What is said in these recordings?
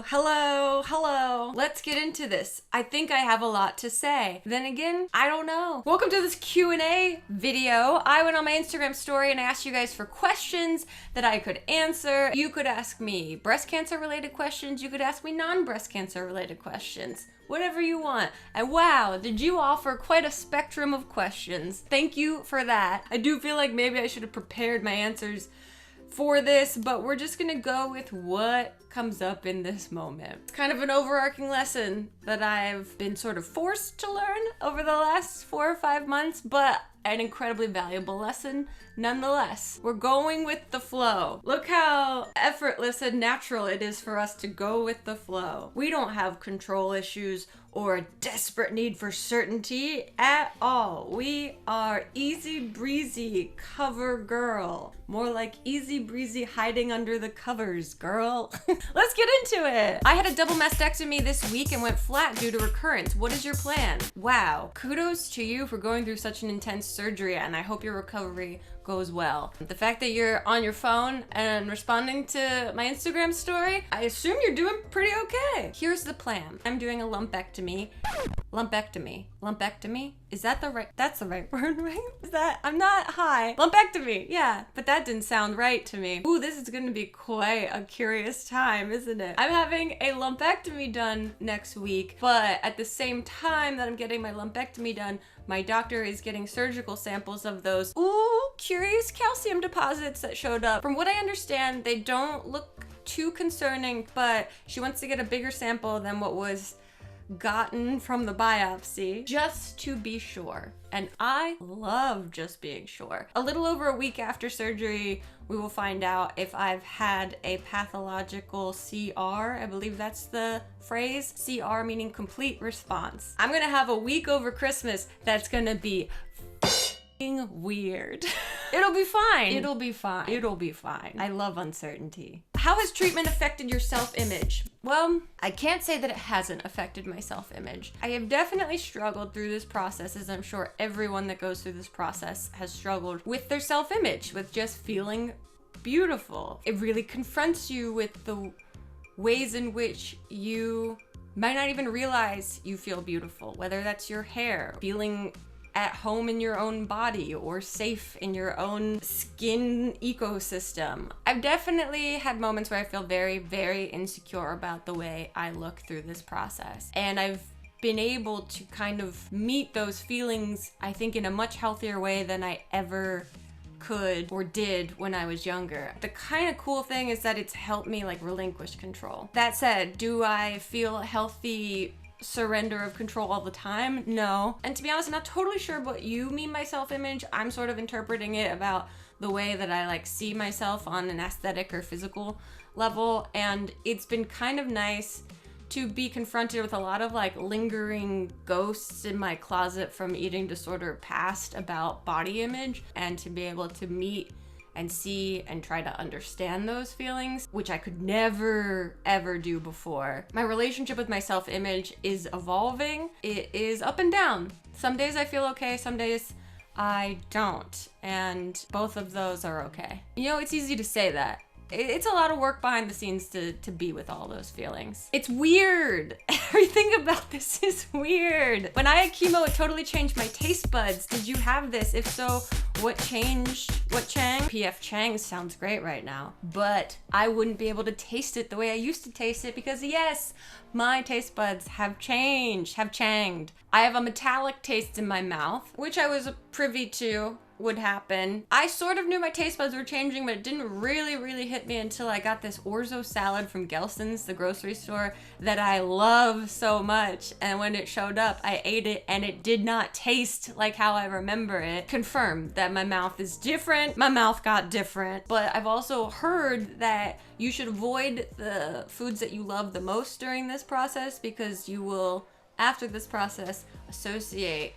Hello. Let's get into this. I think I have a lot to say. Then again, I don't know. Welcome to this Q&A video. I went on my Instagram story and I asked you guys for questions that I could answer. You could ask me breast cancer related questions. You could ask me non-breast cancer related questions. Whatever you want. And wow, did you offer quite a spectrum of questions. Thank you for that. I do feel like maybe I should have prepared my answers for this, but we're just gonna go with what comes up in this moment. It's kind of an overarching lesson that I've been sort of forced to learn over the last 4 or 5 months, but an incredibly valuable lesson nonetheless. We're going with the flow. Look how effortless and natural it is for us to go with the flow. We don't have control issues or a desperate need for certainty at all. We are easy breezy cover girl. More like easy breezy hiding under the covers girl. Let's get into it. I had a double mastectomy this week and went flat due to recurrence. What is your plan? Wow, kudos to you for going through such an intense surgery, and I hope your recovery goes well. The fact that you're on your phone and responding to my Instagram story, I assume you're doing pretty okay. Here's the plan. I'm doing a lumpectomy. Lumpectomy? Is that that's the right word, right? I'm not high. Lumpectomy, yeah, but that didn't sound right to me. Ooh, this is gonna be quite a curious time, isn't it? I'm having a lumpectomy done next week, but at the same time that I'm getting my lumpectomy done, my doctor is getting surgical samples of those curious calcium deposits that showed up. From what I understand, they don't look too concerning, but she wants to get a bigger sample than what was gotten from the biopsy, just to be sure. And I love just being sure. A little over a week after surgery, we will find out if I've had a pathological CR. I believe that's the phrase. CR meaning complete response. I'm gonna have a week over Christmas that's gonna be weird. It'll be fine. I love uncertainty. How has treatment affected your self-image? Well, I can't say that it hasn't affected my self-image. I have definitely struggled through this process, as I'm sure everyone that goes through this process has struggled with their self-image, with just feeling beautiful. It really confronts you with the ways in which you might not even realize you feel beautiful, whether that's your hair, feeling at home in your own body or safe in your own skin ecosystem. I've definitely had moments where I feel very, very insecure about the way I look through this process. And I've been able to kind of meet those feelings, I think, in a much healthier way than I ever could or did when I was younger. The kind of cool thing is that it's helped me like relinquish control. That said, do I feel healthy surrender of control all the time? No. And to be honest, I'm not totally sure what you mean by self-image. I'm sort of interpreting it about the way that I like see myself on an aesthetic or physical level. And it's been kind of nice to be confronted with a lot of like lingering ghosts in my closet from eating disorder past about body image, and to be able to meet and see and try to understand those feelings, which I could never, ever do before. My relationship with my self-image is evolving. It is up and down. Some days I feel okay, some days I don't. And both of those are okay. You know, it's easy to say that. It's a lot of work behind the scenes to be with all those feelings. It's weird. Everything about this is weird. When I had chemo, it totally changed my taste buds. Did you have this? If so, what changed? What Chang? PF Chang sounds great right now, but I wouldn't be able to taste it the way I used to taste it because yes, my taste buds have changed, have changed. I have a metallic taste in my mouth, which I was privy to would happen. I sort of knew my taste buds were changing, but it didn't really hit me until I got this orzo salad from Gelson's, the grocery store, that I love so much. And when it showed up, I ate it and it did not taste like how I remember it. Confirmed that my mouth is different. My mouth got different. But I've also heard that you should avoid the foods that you love the most during this process, because you will, after this process, associate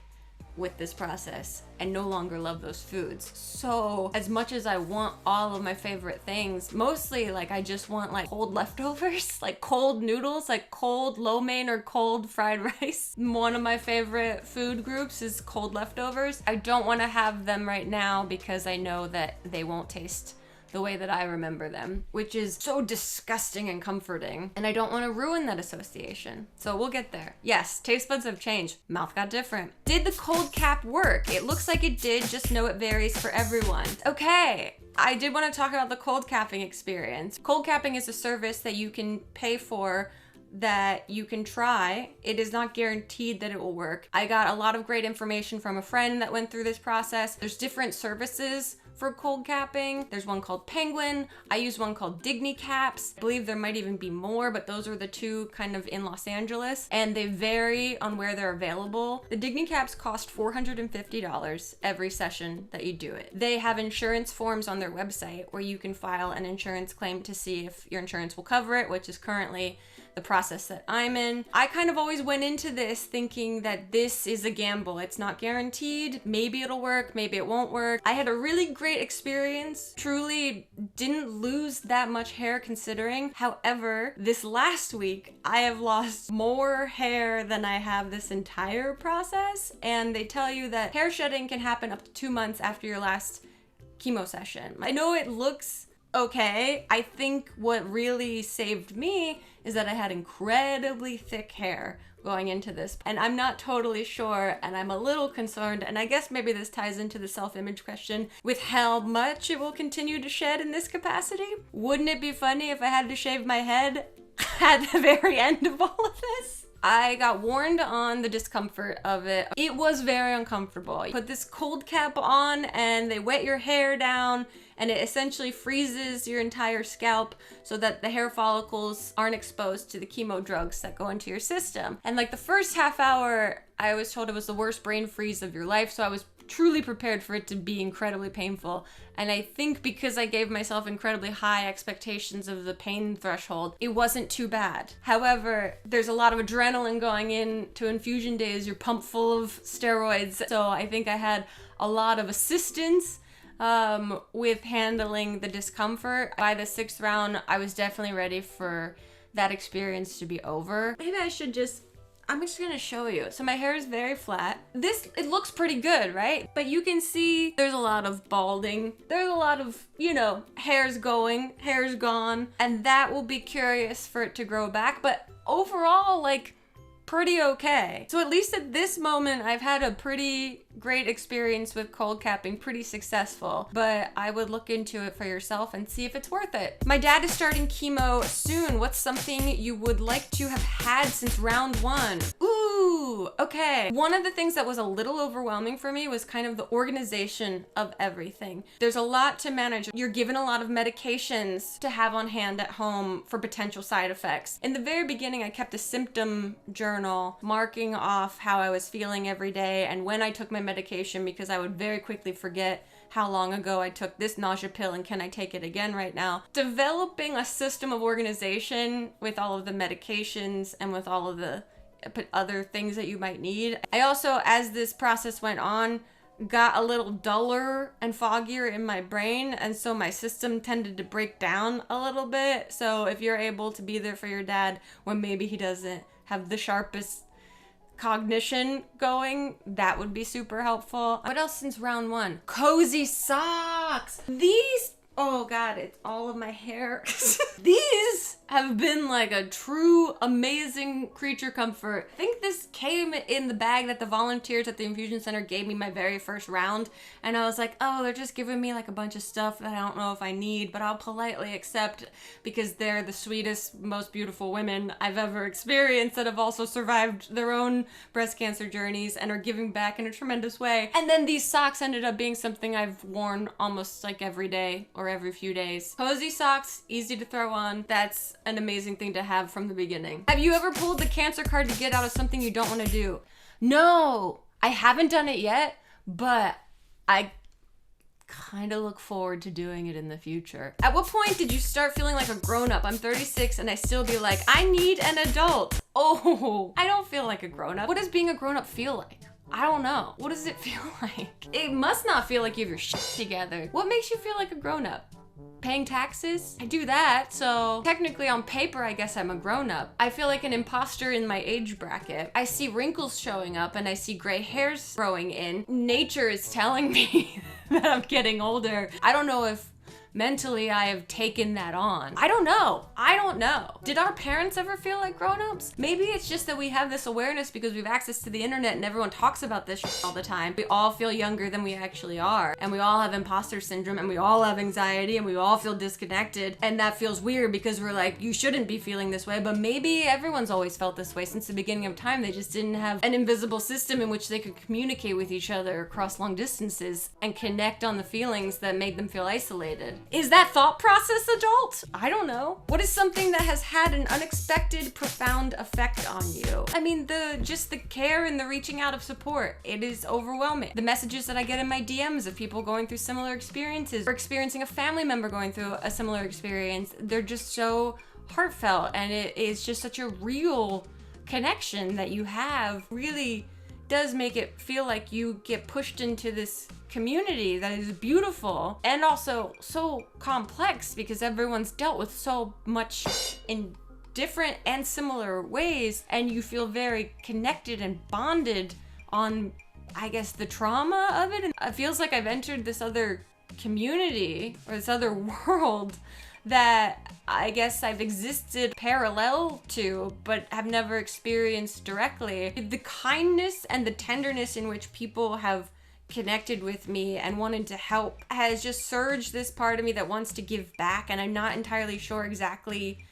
with this process and no longer love those foods. So as much as I want all of my favorite things, mostly like I just want like cold leftovers, like cold noodles, like cold lo mein or cold fried rice. One of my favorite food groups is cold leftovers. I don't want to have them right now because I know that they won't taste the way that I remember them, which is so disgusting and comforting. And I don't want to ruin that association. So we'll get there. Yes, taste buds have changed. Mouth got different. Did the cold cap work? It looks like it did, just know it varies for everyone. Okay. I did want to talk about the cold capping experience. Cold capping is a service that you can pay for, that you can try. It is not guaranteed that it will work. I got a lot of great information from a friend that went through this process. There's different services for cold capping. There's one called Penguin. I use one called Digni Caps. I believe there might even be more, but those are the two kind of in Los Angeles, and they vary on where they're available. The Digni Caps cost $450 every session that you do it. They have insurance forms on their website where you can file an insurance claim to see if your insurance will cover it, which is currently the process that I'm in. I kind of always went into this thinking that this is a gamble. It's not guaranteed. Maybe it'll work, maybe it won't work. I had a really great experience. Truly didn't lose that much hair considering. However, this last week, I have lost more hair than I have this entire process. And they tell you that hair shedding can happen up to 2 months after your last chemo session. I know it looks okay. I think what really saved me is that I had incredibly thick hair going into this. And I'm not totally sure, and I'm a little concerned, and I guess maybe this ties into the self-image question with how much it will continue to shed in this capacity. Wouldn't it be funny if I had to shave my head at the very end of all of this? I got warned on the discomfort of it. It was very uncomfortable. You put this cold cap on and they wet your hair down, and it essentially freezes your entire scalp so that the hair follicles aren't exposed to the chemo drugs that go into your system. And like the first half hour, I was told it was the worst brain freeze of your life, so I was truly prepared for it to be incredibly painful. And I think because I gave myself incredibly high expectations of the pain threshold, it wasn't too bad. However, there's a lot of adrenaline going into infusion days. You're pumped full of steroids. So I think I had a lot of assistance with handling the discomfort. By the 6th round, I was definitely ready for that experience to be over. Maybe I'm just gonna show you. So my hair is very flat. It looks pretty good, right? But you can see there's a lot of balding. There's a lot of, hair's going, hair's gone. And that will be curious for it to grow back. But overall, pretty okay. So at least at this moment, I've had a pretty great experience with cold capping, pretty successful, but I would look into it for yourself and see if it's worth it. My dad is starting chemo soon. What's something you would like to have had since round 1? Ooh, okay. One of the things that was a little overwhelming for me was kind of the organization of everything. There's a lot to manage. You're given a lot of medications to have on hand at home for potential side effects. In the very beginning, I kept a symptom journal marking off how I was feeling every day and when I took my medication, because I would very quickly forget how long ago I took this nausea pill and can I take it again right now. Developing a system of organization with all of the medications and with all of the other things that you might need. I also, as this process went on, got a little duller and foggier in my brain, and so my system tended to break down a little bit. So if you're able to be there for your dad when maybe he doesn't have the sharpest cognition going, that would be super helpful. What else since round 1? Cozy socks. These, oh god, it's all of my hair. These have been like a true amazing creature comfort. I think this came in the bag that the volunteers at the infusion center gave me my very first round, and I was like, oh, they're just giving me like a bunch of stuff that I don't know if I need, but I'll politely accept because they're the sweetest, most beautiful women I've ever experienced that have also survived their own breast cancer journeys and are giving back in a tremendous way. And then these socks ended up being something I've worn almost like every day or every few days. Cozy socks, easy to throw on. That's an amazing thing to have from the beginning. Have you ever pulled the cancer card to get out of something you don't want to do? No, I haven't done it yet, but I kind of look forward to doing it in the future. At what point did you start feeling like a grown-up? I'm 36 and I still be like, I need an adult. Oh, I don't feel like a grown-up. What does being a grown-up feel like? I don't know. What does it feel like? It must not feel like you have your shit together. What makes you feel like a grown-up? Paying taxes? I do that, so technically on paper, I guess I'm a grown-up. I feel like an imposter in my age bracket. I see wrinkles showing up and I see gray hairs growing in. Nature is telling me that I'm getting older. I don't know if mentally I have taken that on. I don't know. Did our parents ever feel like grown-ups? Maybe it's just that we have this awareness because we have access to the internet and everyone talks about this shit all the time. We all feel younger than we actually are, and we all have imposter syndrome, and we all have anxiety, and we all feel disconnected, and that feels weird because we're like, you shouldn't be feeling this way, but maybe everyone's always felt this way since the beginning of time. They just didn't have an invisible system in which they could communicate with each other across long distances and connect on the feelings that made them feel isolated. Is that thought process adult? I don't know. What is something that has had an unexpected, profound effect on you? I mean, just the care and the reaching out of support. It is overwhelming. The messages that I get in my DMs of people going through similar experiences or experiencing a family member going through a similar experience, they're just so heartfelt, and it is just such a real connection that you have. Really does make it feel like you get pushed into this community that is beautiful and also so complex because everyone's dealt with so much in different and similar ways, and you feel very connected and bonded on, I guess, the trauma of it. And it feels like I've entered this other community or this other world that I guess I've existed parallel to, but have never experienced directly. The kindness and the tenderness in which people have connected with me and wanted to help has just surged this part of me that wants to give back, and I'm not entirely sure exactly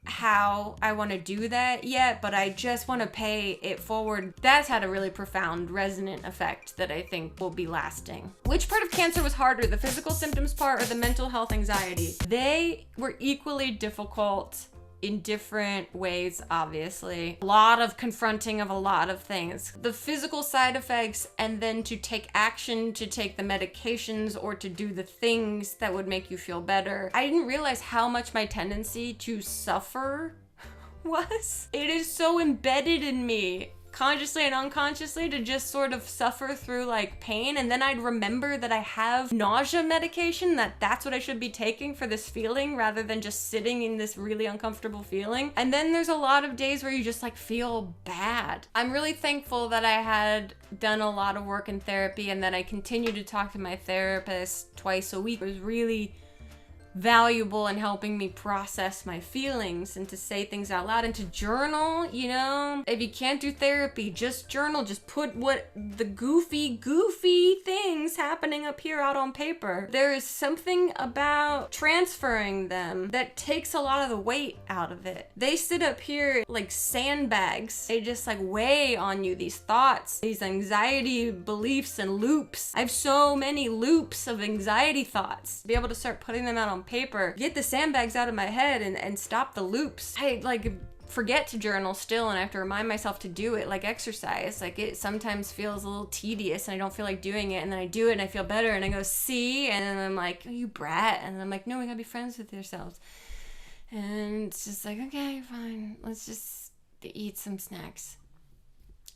how I want to do that yet, but I just want to pay it forward. That's had a really profound resonant effect that I think will be lasting. Which part of cancer was harder, the physical symptoms part or the mental health anxiety? They were equally difficult in different ways, obviously. A lot of confronting of a lot of things. The physical side effects, and then to take action, to take the medications, or to do the things that would make you feel better. I didn't realize how much my tendency to suffer was. It is so embedded in me, consciously and unconsciously, to just sort of suffer through like pain, and then I'd remember that I have nausea medication, that's what I should be taking for this feeling rather than just sitting in this really uncomfortable feeling. And then there's a lot of days where you just like feel bad. I'm really thankful that I had done a lot of work in therapy and that I continue to talk to my therapist twice a week. It was really valuable in helping me process my feelings and to say things out loud and to journal. You know, if you can't do therapy, just journal. Just put what the goofy things happening up here out on paper. There is something about transferring them that takes a lot of the weight out of it. They sit up here like sandbags. They just like weigh on you, these thoughts, these anxiety beliefs and loops. I have so many loops of anxiety thoughts. Be able to start putting them out on paper, get the sandbags out of my head and stop the loops. I like forget to journal still, and I have to remind myself to do it, like exercise. Like it sometimes feels a little tedious and I don't feel like doing it, and then I do it and I feel better and I go, see, and then I'm like, oh, you brat, and I'm like, no, we gotta be friends with yourselves. And it's just like, okay, fine, let's just eat some snacks.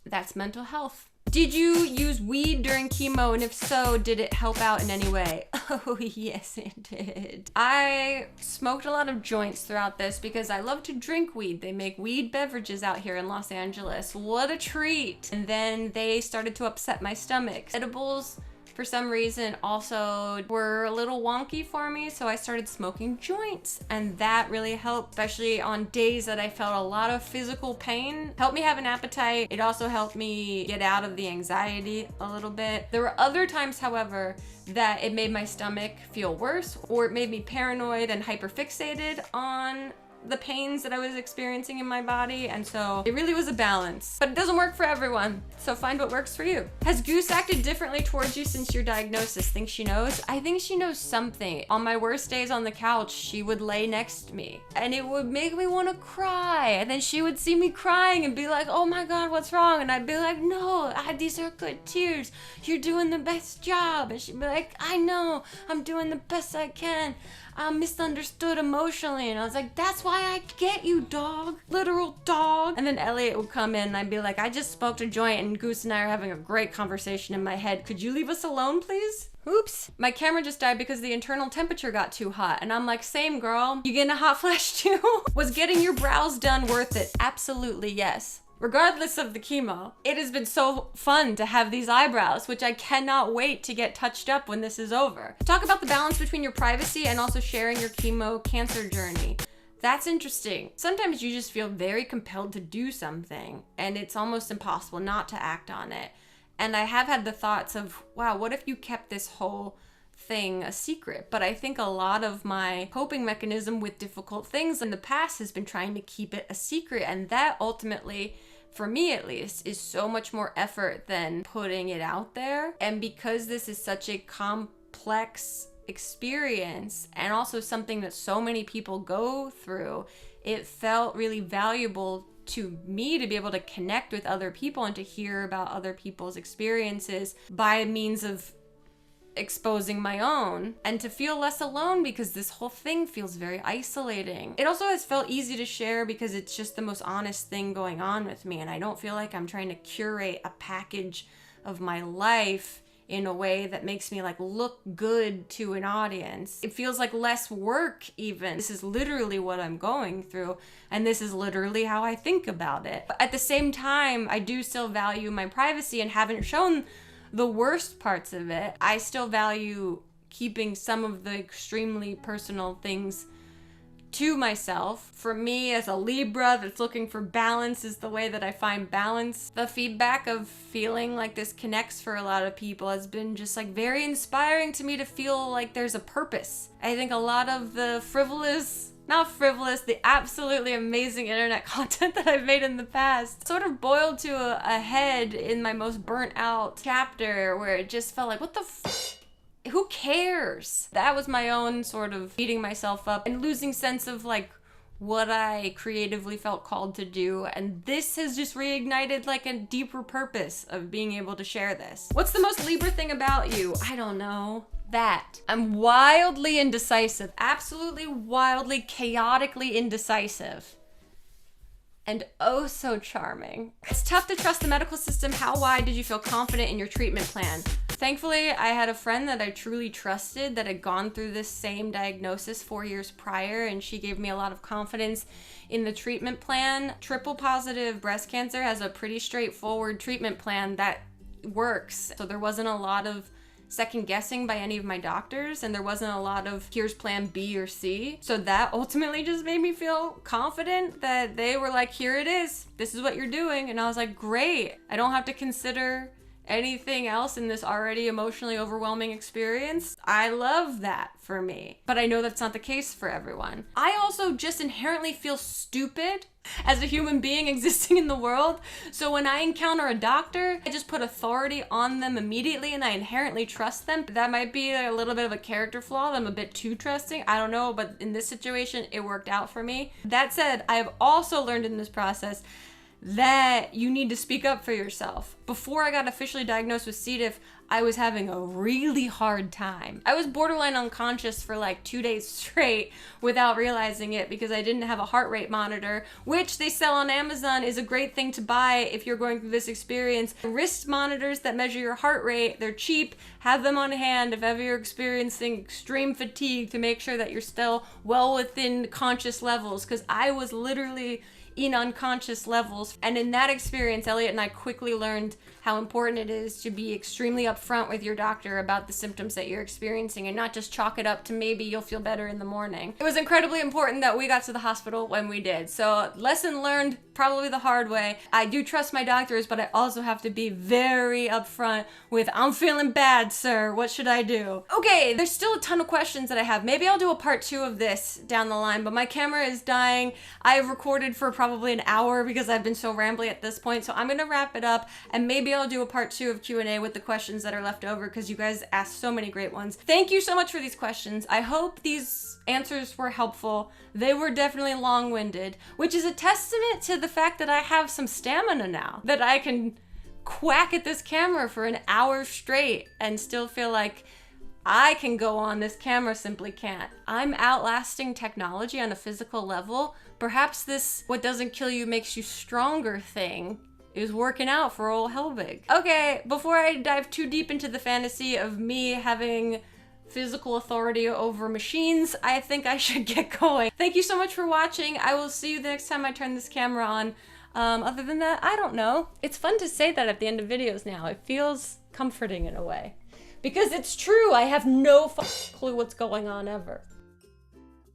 That's mental health. Did you use weed during chemo, and if so, did it help out in any way? Oh, yes, it did. I smoked a lot of joints throughout this because I love to drink weed. They make weed beverages out here in Los Angeles. What a treat. And then they started to upset my stomach. Edibles, for some reason, also were a little wonky for me, so I started smoking joints, and that really helped, especially on days that I felt a lot of physical pain. Helped me have an appetite. It also helped me get out of the anxiety a little bit. There were other times, however, that it made my stomach feel worse, or it made me paranoid and hyperfixated on the pains that I was experiencing in my body, and so it really was a balance. But it doesn't work for everyone, so find what works for you. Has Goose acted differently towards you since your diagnosis? Think she knows? I think she knows something. On my worst days on the couch, she would lay next to me, and it would make me want to cry, and then she would see me crying and be like, oh my god, what's wrong? And I'd be like, no, these are good tears. You're doing the best job. And she'd be like, I know, I'm doing the best I can. I'm misunderstood emotionally. And I was like, that's why I get you, dog. Literal dog. And then Elliot would come in and I'd be like, I just smoked a joint and Goose and I are having a great conversation in my head. Could you leave us alone, please? Oops. My camera just died because the internal temperature got too hot. And I'm like, same girl. You getting a hot flash too? Was getting your brows done worth it? Absolutely yes. regardless of the chemo, it has been so fun to have these eyebrows, which I cannot wait to get touched up when this is over. Talk about the balance between your privacy and also sharing your chemo cancer journey. That's interesting. Sometimes you just feel very compelled to do something and it's almost impossible not to act on it. And I have had the thoughts of, wow, what if you kept this whole thing a secret? But I think a lot of my coping mechanism with difficult things in the past has been trying to keep it a secret. And that ultimately, for me at least, is so much more effort than putting it out there. And because this is such a complex experience and also something that so many people go through, it felt really valuable to me to be able to connect with other people and to hear about other people's experiences by means of exposing my own, and to feel less alone because this whole thing feels very isolating. It also has felt easy to share because it's just the most honest thing going on with me, and I don't feel like I'm trying to curate a package of my life in a way that makes me like look good to an audience. It feels like less work even. This is literally what I'm going through, and this is literally how I think about it. But at the same time, I do still value my privacy and haven't shown the worst parts of it. I still value keeping some of the extremely personal things to myself. For me, as a Libra that's looking for balance, is the way that I find balance. The feedback of feeling like this connects for a lot of people has been just like very inspiring to me to feel like there's a purpose. I think a lot of the the absolutely amazing internet content that I've made in the past sort of boiled to a head in my most burnt out chapter where it just felt like, what the who cares? That was my own sort of beating myself up and losing sense of like what I creatively felt called to do. And this has just reignited like a deeper purpose of being able to share this. What's the most Libra thing about you? I don't know. That I'm wildly indecisive, absolutely wildly, chaotically indecisive. And oh so charming. It's tough to trust the medical system. How wide did you feel confident in your treatment plan? Thankfully, I had a friend that I truly trusted that had gone through this same diagnosis 4 years prior, and she gave me a lot of confidence in the treatment plan. Triple positive breast cancer has a pretty straightforward treatment plan that works. So there wasn't a lot of second guessing by any of my doctors, and there wasn't a lot of here's plan B or C. So that ultimately just made me feel confident that they were like, here it is, this is what you're doing. And I was like, great, I don't have to consider anything else in this already emotionally overwhelming experience. I love that for me, but I know that's not the case for everyone. I also just inherently feel stupid as a human being existing in the world. So when I encounter a doctor, I just put authority on them immediately and I inherently trust them. That might be a little bit of a character flaw. I'm a bit too trusting. I don't know, but in this situation, it worked out for me. That said, I have also learned in this process that you need to speak up for yourself. Before I got officially diagnosed with C. diff, I was having a really hard time. I was borderline unconscious for like 2 days straight without realizing it because I didn't have a heart rate monitor, which they sell on Amazon, is a great thing to buy if you're going through this experience. Wrist monitors that measure your heart rate, they're cheap. Have them on hand if ever you're experiencing extreme fatigue to make sure that you're still well within conscious levels, because I was literally in unconscious levels. And in that experience, Elliot and I quickly learned how important it is to be extremely upfront with your doctor about the symptoms that you're experiencing and not just chalk it up to maybe you'll feel better in the morning. It was incredibly important that we got to the hospital when we did. So lesson learned, probably the hard way. I do trust my doctors, but I also have to be very upfront with, I'm feeling bad, sir. What should I do? Okay, there's still a ton of questions that I have. Maybe I'll do a part 2 of this down the line, but my camera is dying. I've recorded for probably an hour because I've been so rambly at this point. So I'm gonna wrap it up, and maybe I'll do a part 2 of Q&A with the questions that are left over because you guys asked so many great ones. Thank you so much for these questions. I hope these answers were helpful. They were definitely long-winded, which is a testament to the fact that I have some stamina now, that I can quack at this camera for an hour straight and still feel like I can go on. This camera simply can't. I'm outlasting technology on a physical level. Perhaps this what doesn't kill you makes you stronger thing is working out for old Helbig. Okay, before I dive too deep into the fantasy of me having physical authority over machines, I think I should get going. Thank you so much for watching. I will see you the next time I turn this camera on. Other than that, I don't know. It's fun to say that at the end of videos now. It feels comforting in a way. Because it's true, I have no clue what's going on ever.